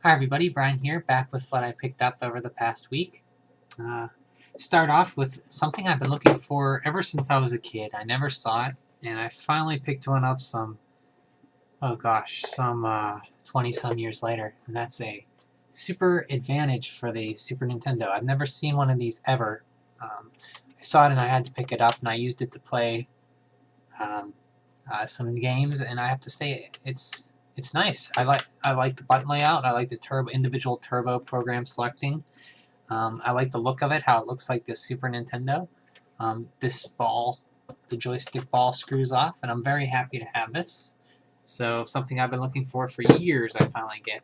Hi everybody, Brian here, back with what I picked up over the past week. Start off with something I've been looking for ever since I was a kid. I never saw it, and I finally picked one up some 20-some years later, and that's a Super Advantage for the Super Nintendo. I've never seen one of these ever. I saw it and I had to pick it up, and I used it to play some games, and I have to say it's nice. I like the button layout. I like the individual turbo program selecting. I like the look of it, how it looks like the Super Nintendo. This ball, the joystick ball, screws off, and I'm very happy to have this. So something I've been looking for years, I finally get.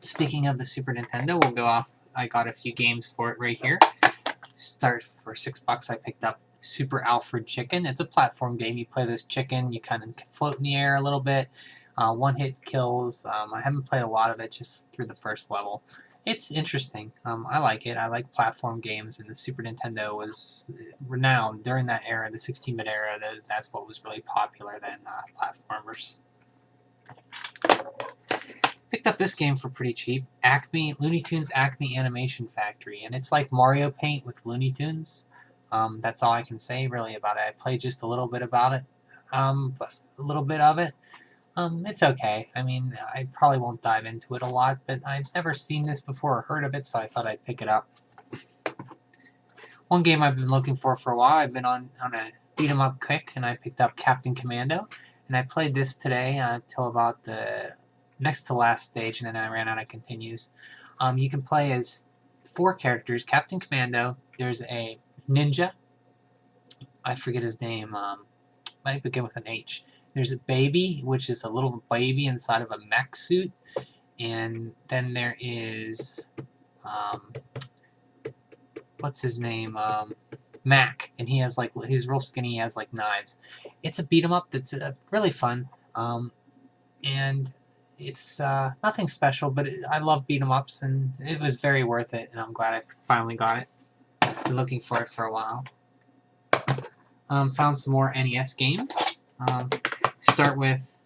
Speaking of the Super Nintendo, we'll go off. I got a few games for it right here. Start for $6. I picked up Super Alfred Chicken. It's a platform game. You play this chicken. You kind of float in the air a little bit. One-hit kills. I haven't played a lot of it, just through the first level. It's interesting. I like it. I like platform games, and the Super Nintendo was renowned during that era, the 16-bit era. That's what was really popular then, platformers. Picked up this game for pretty cheap. Looney Tunes Acme Animation Factory, and it's like Mario Paint with Looney Tunes. That's all I can say really about it. I played just a little bit about it, but a little bit of it. It's okay. I mean, I probably won't dive into it a lot, but I've never seen this before or heard of it, so I thought I'd pick it up. One game I've been looking for a while, I've been on a beat-em-up kick, and I picked up Captain Commando, and I played this today till about the next to last stage, and then I ran out of continues. You can play as 4 characters. Captain Commando, there's a ninja, I forget his name, might begin with an H. There's a baby, which is a little baby inside of a mech suit, and then there is, what's his name, Mac, and he has he's real skinny, he has knives. It's a beat 'em up that's really fun, and it's nothing special, but I love beat 'em ups, and it was very worth it, and I'm glad I finally got it. Been looking for it for a while. Found some more NES games. Start with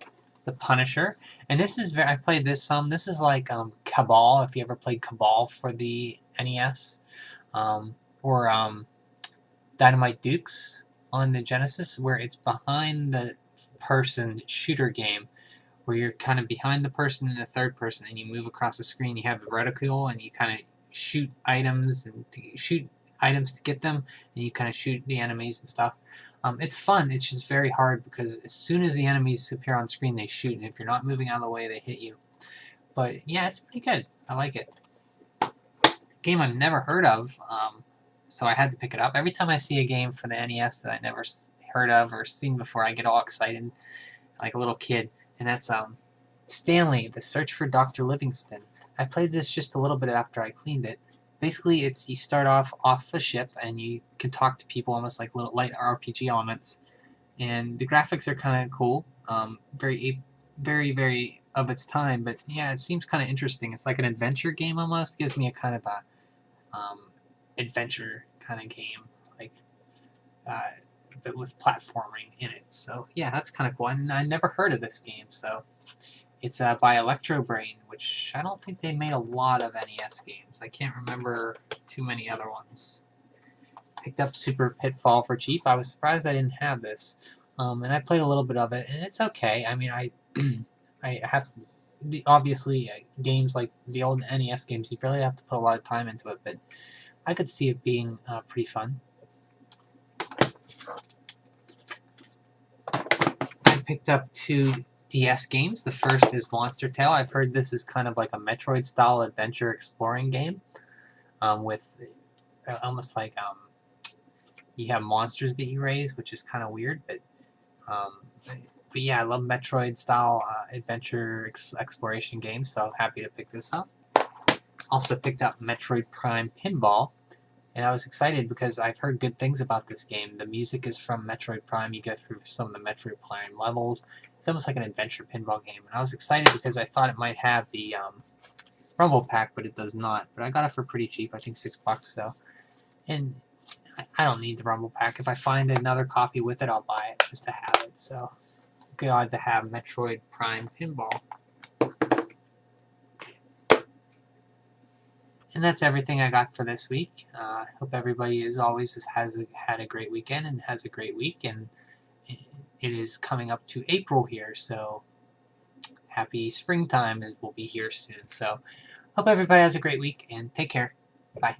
The Punisher, and this is I played this some. This is like Cabal, if you ever played Cabal for the NES, or Dynamite Dukes on the Genesis, where it's behind the person shooter game, where you're kind of behind the person in the third person, and you move across the screen. You have a reticule, and you kind of shoot items to get them, and you kind of shoot the enemies and stuff. It's fun. It's just very hard because as soon as the enemies appear on screen, they shoot, and if you're not moving out of the way, they hit you. But yeah, it's pretty good. I like it. Game I've never heard of, so I had to pick it up. Every time I see a game for the NES that I never heard of or seen before, I get all excited, like a little kid. And that's Stanley, The Search for Dr. Livingstone. I played this just a little bit after I cleaned it. Basically, you start off the ship, and you can talk to people, almost like little light RPG elements. And the graphics are kind of cool, very, very, very of its time. But yeah, it seems kind of interesting. It's like an adventure game almost. It gives me a kind of a adventure kind of game, but with platforming in it. So yeah, that's kind of cool. And I never heard of this game, so. It's by Electro Brain, which I don't think they made a lot of NES games. I can't remember too many other ones. Picked up Super Pitfall for cheap. I was surprised I didn't have this. And I played a little bit of it, and it's okay. I mean, I have obviously games like the old NES games, you really have to put a lot of time into it, but I could see it being pretty fun. I picked up 2 DS games. The first is Lobster Tail. I've heard this is kind of like a Metroid-style adventure exploring game, with almost like you have monsters that you raise, which is kind of weird, but yeah, I love Metroid-style adventure exploration games, so happy to pick this up. Also picked up Metroid Prime Pinball, and I was excited because I've heard good things about this game. The music is from Metroid Prime. You go through some of the Metroid Prime levels. It's almost like an adventure pinball game, and I was excited because I thought it might have the Rumble Pack, but it does not. But I got it for pretty cheap, I think $6, so. And I don't need the Rumble Pack. If I find another copy with it, I'll buy it just to have it, so. Glad to have Metroid Prime Pinball. And that's everything I got for this week. Hope everybody, as always, has had a great weekend and has a great week. And it is coming up to April here, so happy springtime will be here soon. So hope everybody has a great week, and take care. Bye.